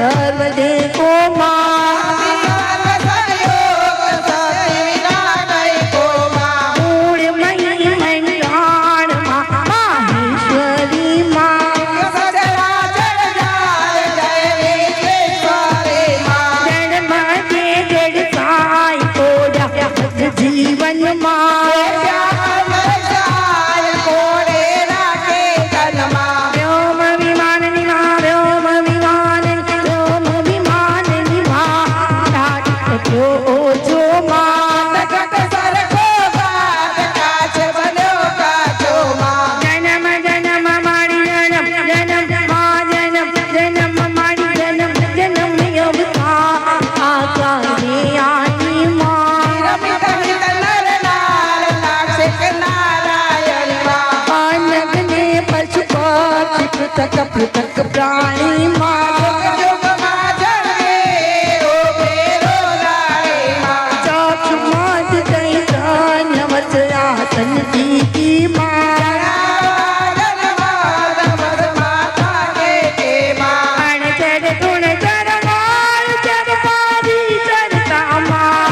સર્વ દેવો માં પૃથક પ્રાણી માં ચક્ષુમાં જ ચૈતન્ય વચરાસન દીદી માં અણચર ગુણ ચરમાર ચરમારી ચરતામાં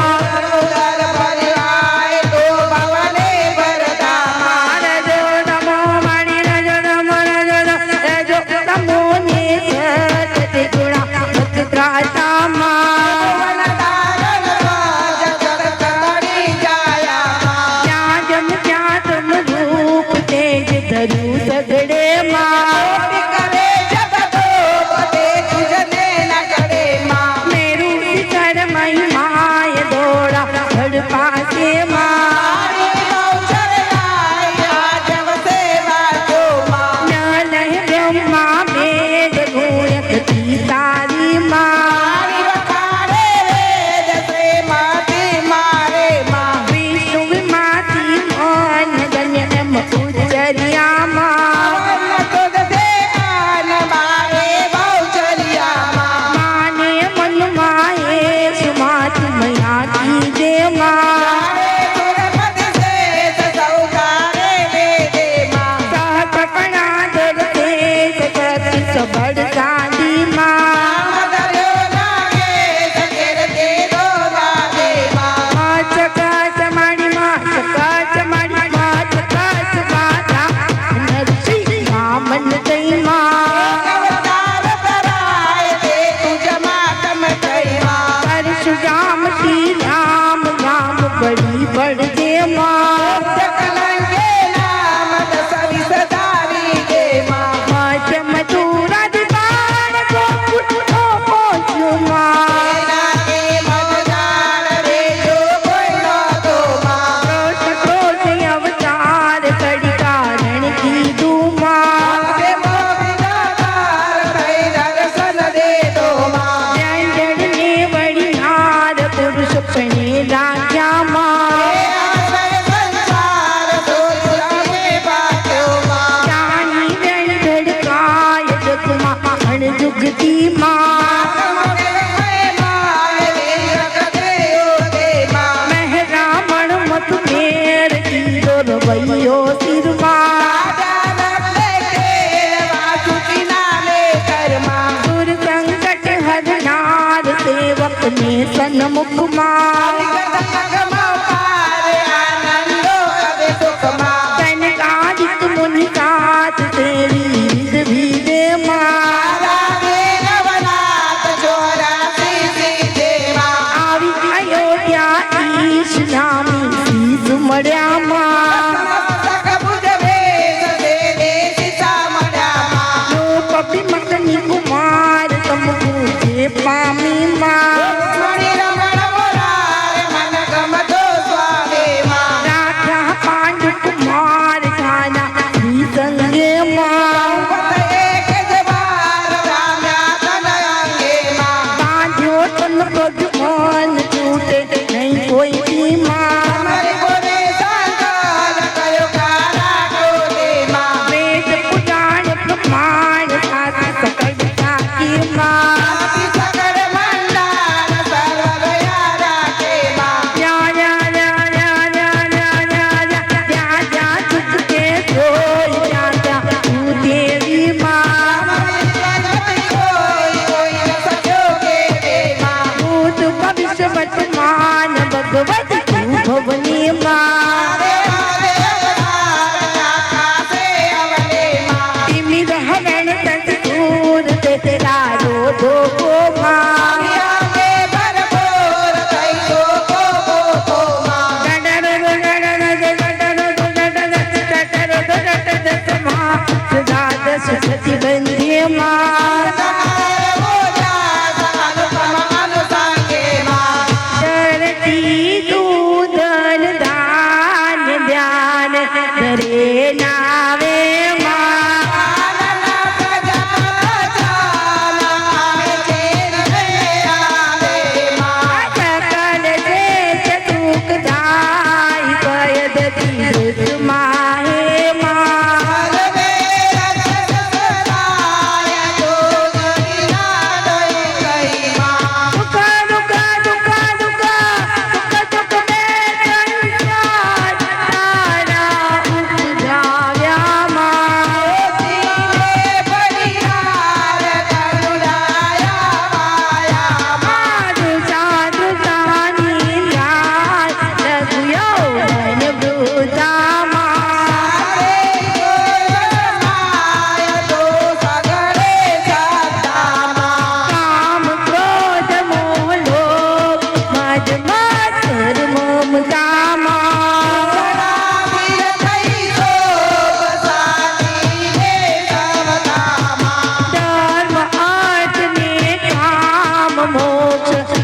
सन्मुख सनकादिक मुनि साथ तेरी रिद भीदे આવી અયોધ્યા ઈશ નામી સીસ મળ્યા મકની કુમાર તમકુ જે પામી માં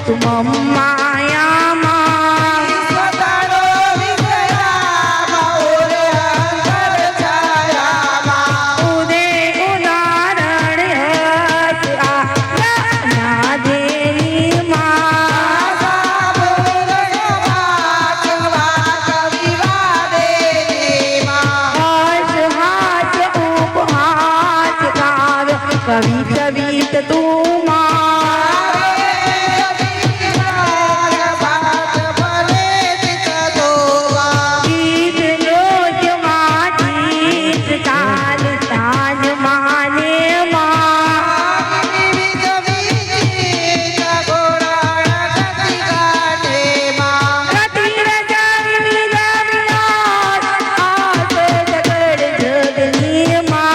तुम मायामा स्वतरो विषयामा ओरे अंतर छायामा उदे उदाहरण हस आज्ञा देवी माँ हास हास उपहास काव्य कवि कवित तू माँ गीत लोक माटीत ताल ताज माने माँ रति रजा विविध विलास आस जगड़ जगनी माँ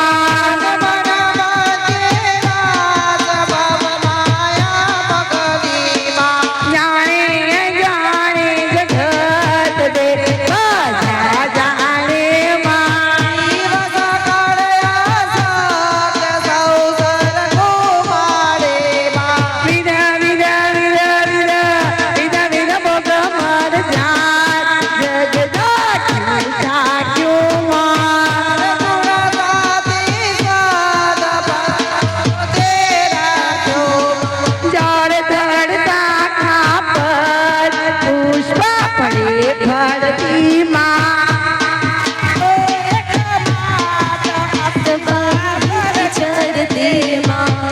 जाने जाने जगत दे बजा जाने माँ विध विध विध विध विध विध बोग मर जात जगदात साक्यों माँ जड़ धड़ता खापर पुष्प पड़े भरती माँ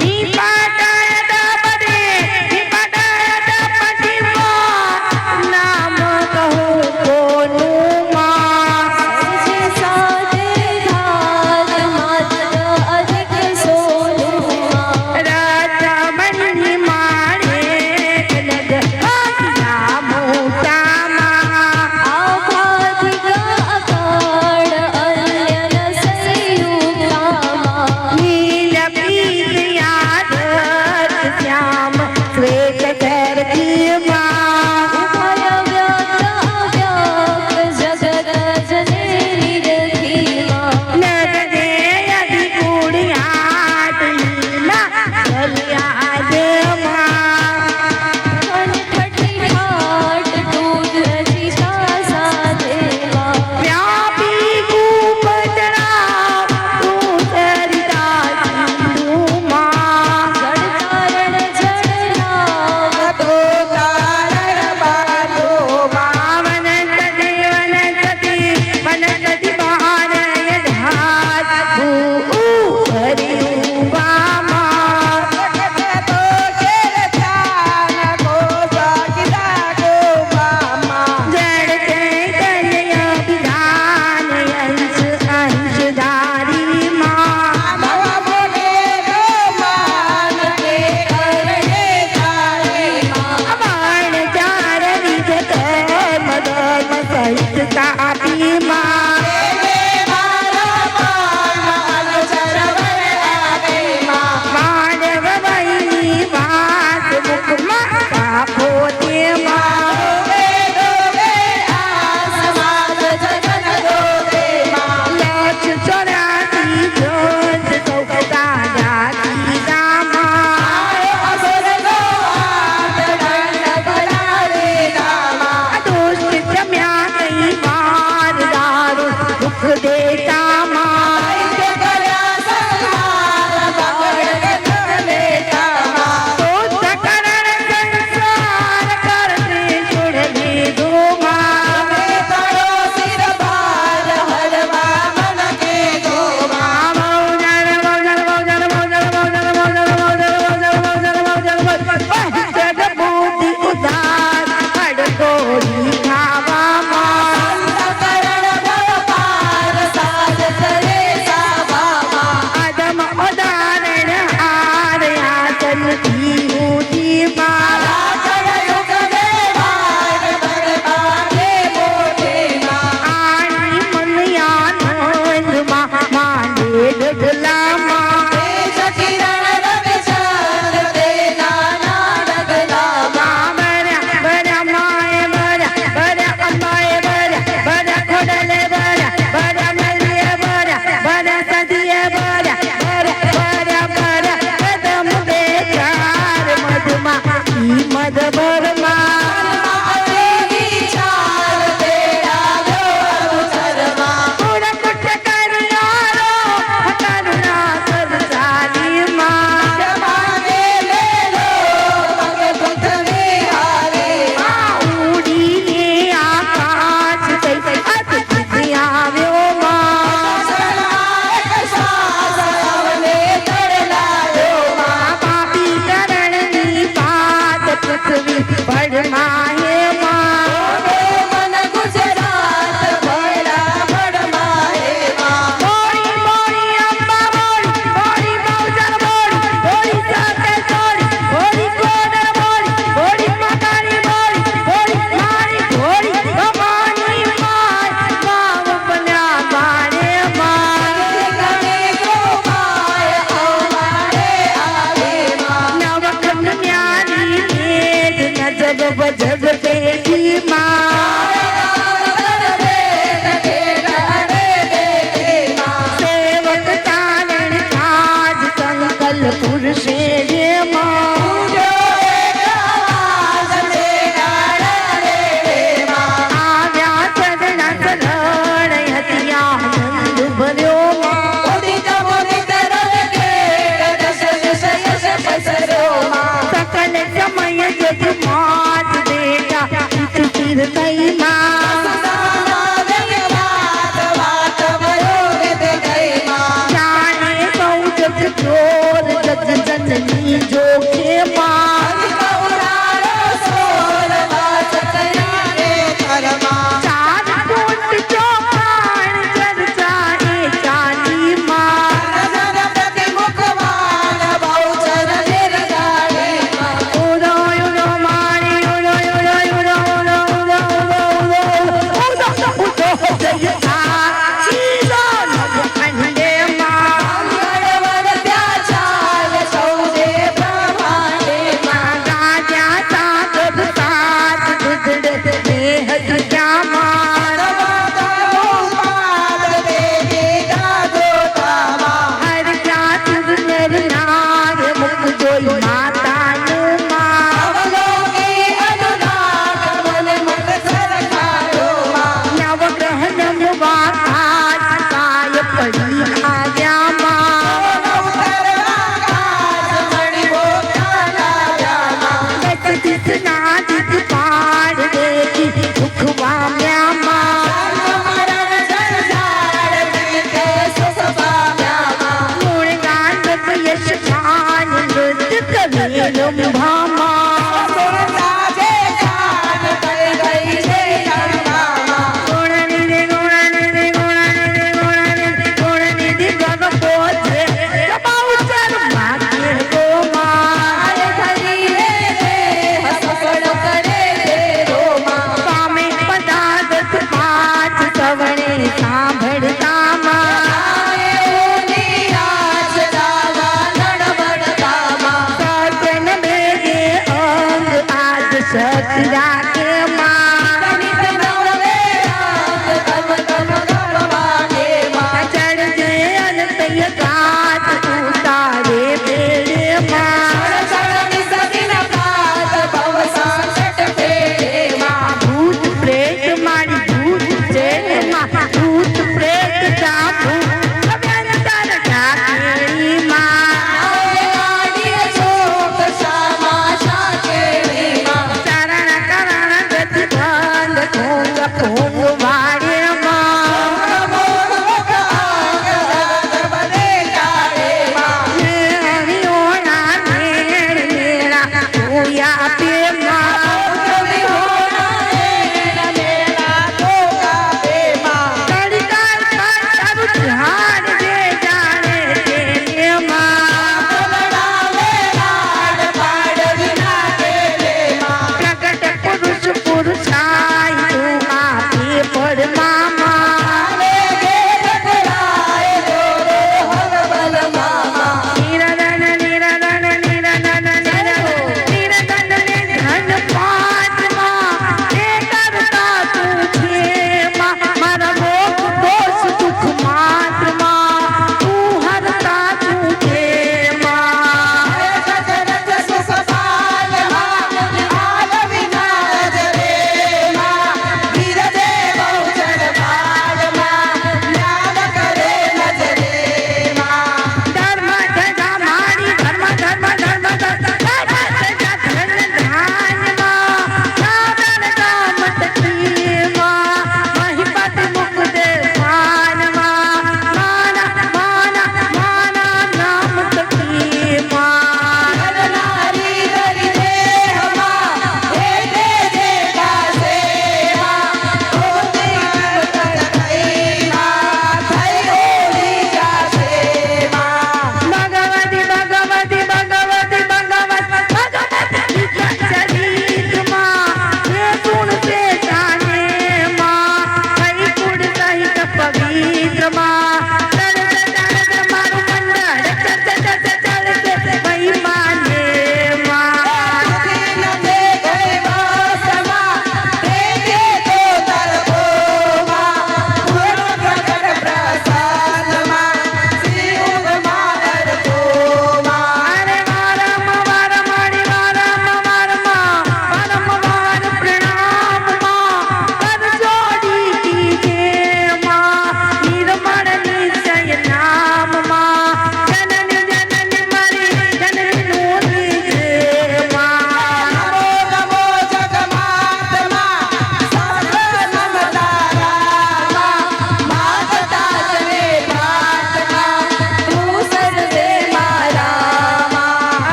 निपटायत पदे निपटायत पटिमा नाम कहूँ कोनु माँ रतमणि मारे लग मोटा माँ नील पीत यादत श्याम श्वेत धरती माँ नग दे यदि कुड़ियात लीला कल्याद माँ व्यापी कूप जड़ा तू सरिता सिंधु माँ પૃથ્વી ભળમાં હે માં મન ગુજરાત ભયડા ભડમાં હે માં બોળી બોળી અંબા બોળી બોળી બહુચર બોળી બોળી સાથે બોળી બોળી કોડર બોળી બોળી મકાની બોળી બોળી મારી બોળી ભવાની માય ગાવ બન્યા બારે માં ગમે ગોપાય અમારે આવે માં નવકન ન્યારી વેદ નજબ ભજબ પેલી માં સેવક ચારણ કાજ સંકલ પુરુષે રે માં આવ્યા ચરણ ચરણ હતિયા નંદ ભર્યો માં સકલ સમય યજમાન બેટા તીર કઈ માં જાણે સૌ જગ ચોર જગ જનની જોખે માં ચાર કોટ ચોપાણ ચર્ચા એ ચાલી માં ઉડો ઉડો મારી ઉડો ઉડો ઉડો ઉડો ઉડો ઉડો ઉડો ઉડો જયતા ઈલો નવ ખંડે માં ગાજા સાગર સાત ગુજડ દેહ જજા માં હર જાત નર નાર મુખ જોઈ માતાનું માં નવગ્રહ નમવા કાજ કાય પડી આવ્યા માં દસ નાદિત પાડ દેખી સુખ પામ્યા માં ગુણ ગાન યશ ગાન નૃત્ય કવિ લંભા માં ગુણનિધિ ગુણનિધિ ગુણનિધિ ગુણનિધિ ગુણનિધિ ગગ પોતે કબાઉચર માથે ગો માં સ્વામે પદાર્થ પાઠ સવણે સાંભળતા માં સજન બેગે અંગ આજ સત રાખે માં ચડજે અનતય ગાત ઉતારે બેડે માં ભૂત પ્રેત મારી ભૂત છે માં ભૂત પ્રેત જાપુ અભ્યંતર ઢાકેરી માં ચરણ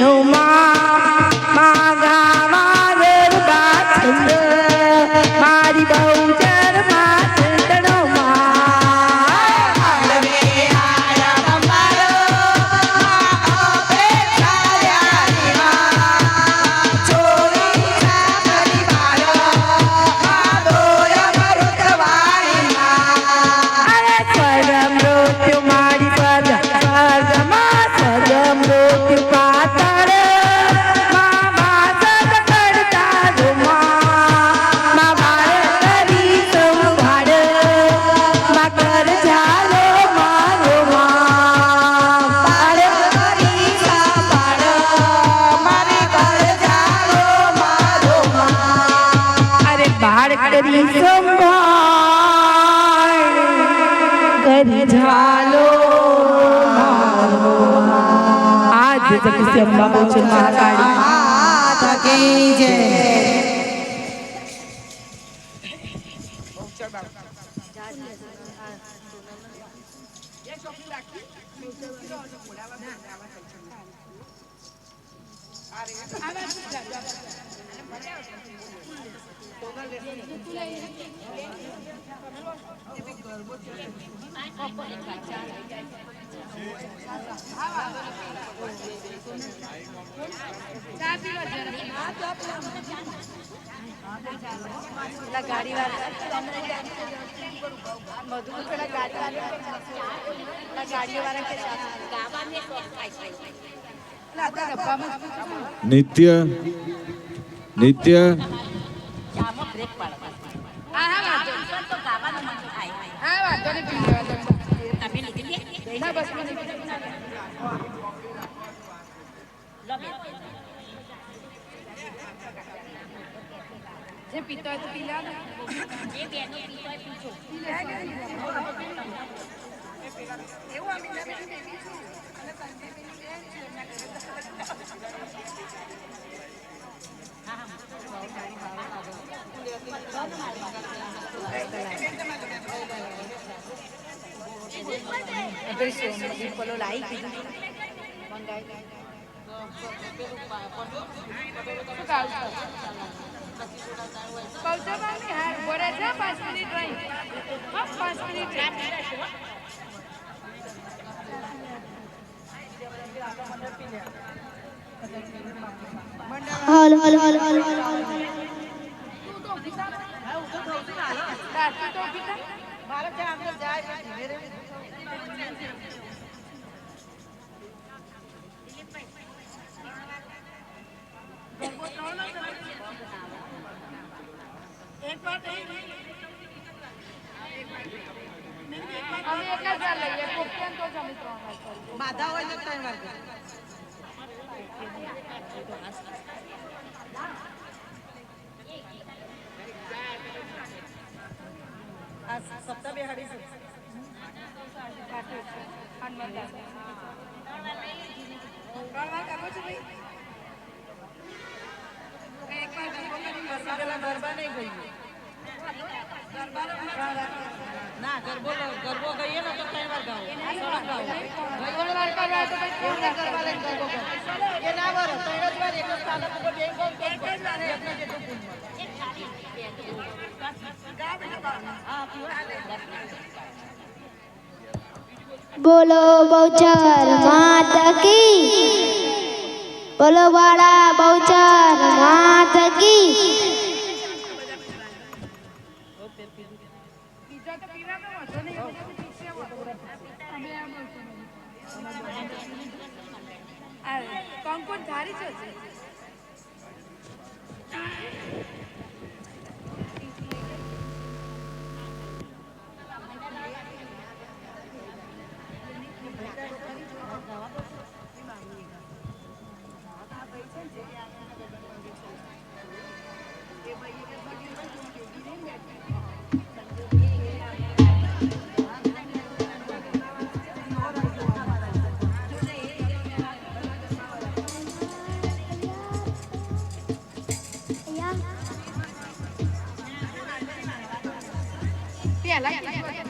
ઉમા માગા ગરબા છંદ મારી બહુચર માં ચંદનો માંડવે આયા તમારો આપે છાયાની માં ચોરી છાપરી મારો દોય મરુતવાણી માં અરે સ્વર્ગ મૃત્યુ મારી સ્વર્ગમાં સ્વર્ગ મૃત્યુ પાતાળ મા સદ કરતા રૂમા મા બાળ કરી સંભાળ મા કર ઝાલો મારો પાડ કરી સાપાડ મારી કર જાલો મારો માં અરે બાળ કરી સંભાળ કરી ઝાલો આજ જગત અંબા બહુચર મહાકાળી માત કી જય નિત્ય નિત્ય જે પીતા તો પીલા ને જે બેનો પીતા પૂછો એવું અમે બેબી છું અને સંજયબેન છે એમના ઘરે પેલો લાઈ કીધું મંગાઈ પૌચવાની હા બોરે છે 5 મિનિટ રહી હા 5 મિનિટ હાલ હાલ હાલ હાલ ભારત અંદર જાય એક વાત અમે એટલા જ લઈએ કોપ્યાન તો જમી 3 વાર બાધા હોય તો 3 વાર આ સપ્તાહ બેહાડી છે હનુમાન દાસ 3 વાર કરવો છે ભાઈ એક વાર પેલા ગરબા નહીં ગઈ ના ગરબો ગઈએ ને તો 3 વાર ગાઓ ગરબા લઈને ગરબો ગાઓ એ ના વરો 3 જ વાર એક જ સ્થાન ઉપર બે ગાઓ તો આપણે જેટલું બોલો બહુચર માતા કી બોલો વાળા બહુચર માતા કી બીજા તો પીવાનો હતો ને એ બધું પીશે અમે આ કંકુન ધારી છે પહેલા